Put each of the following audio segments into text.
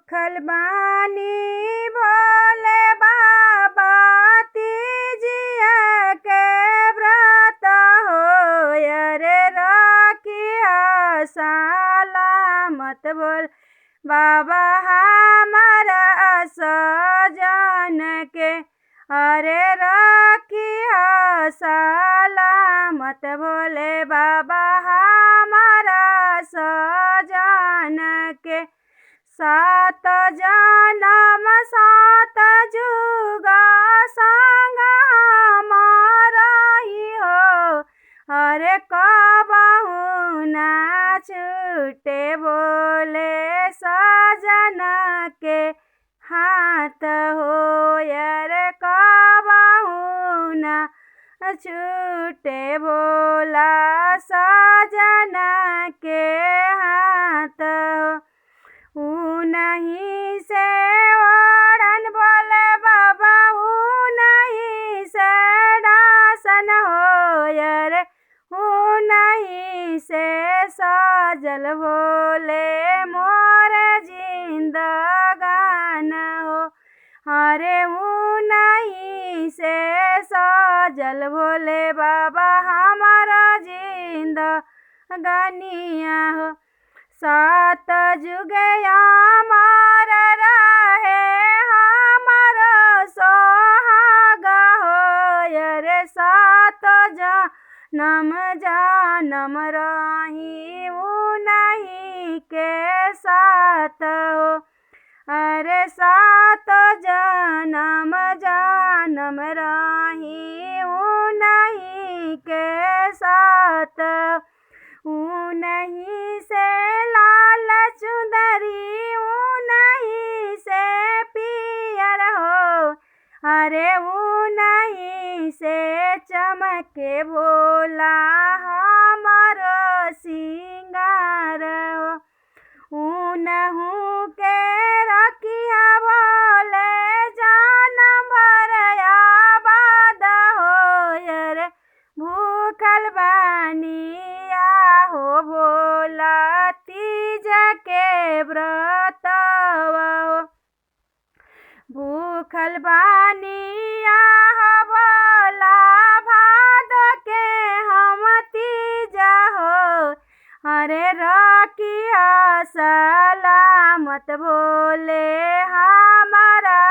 भूखल बानी भोले बाबा तीजिया के व्रत हो, अरे रखिया सलामत बोल बाबा हमारा सजन के, अरे रखिया सलामत भोले बाबा हमारा सजन के। सात जन्म सात जुगा संग हमारा ही हो, अरे कबहू ना छूटे बोले सजन के हाथ हो, अरे कबहू ना छूटे बोला सजन के हाथ हो। नहीं से ओढ़न बोले बाबा नहीं से दासन हो, अरे नहीं से सजल भोले मोर जिंदगान हो, अरे नहीं से सजल भोले बाबा हमारा जिंदगानिया हो। सात जुगे अमर रहे हमर सोहागा हो, अरे सात जन्म जन्म रही नहीं के साथ हो, अरे सात जन्म जन्म रही नहीं के साथ। नहीं से लाल चुंदरी नहीं से पियर हो, अरे नहीं से चमके भोला हमारो सिंगार हो, उनहु के रखिया भोले जानम भर आबाद हो, अरे भूखल बानी हो भोला तीज के व्रत हो, भूखल बानी हो भोला भादो के हम तीज हो, अरे रखिया सलामत भोले हमारा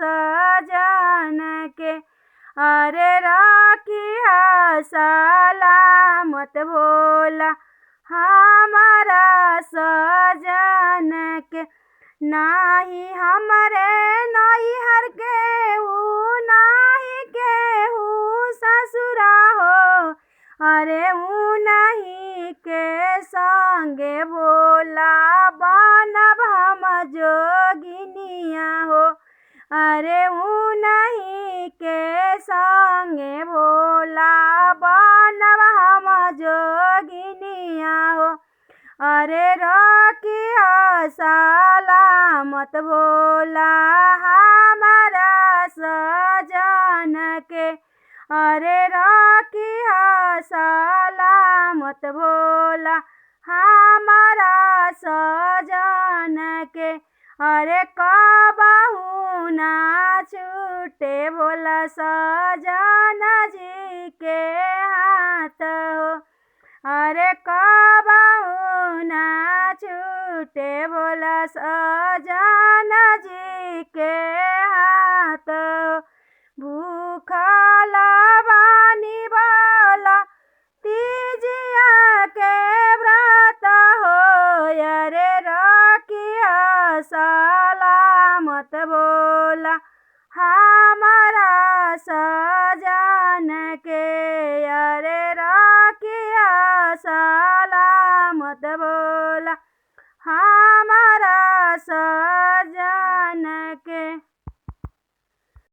सजन के, अरे रखिया सलामत भोला हमारा सजन के। नाही हमरे नैहर के नाही केहू ससुरा हो, अरे नहीं के संगे भोला बनब हम जोगिनिया हो, अरे नहीं के संगे भोला बनब हम जोगिनिया हो, अरे रखिया सलामत भोला हमारा सजन के, अरे रखिया सलामत भोला हमारा सजन के, अरे कबहू ना छूटे भोला सजन जी के हाथ हो, अरे कबहू ना छूटे भोला सजन जी के हाथ हो। भूखल बानी भोला तीजिया के व्रत हो, अरे रखिया सलामत भोला हमारा सजन के, अरे रखिया सलामत भोला हमारा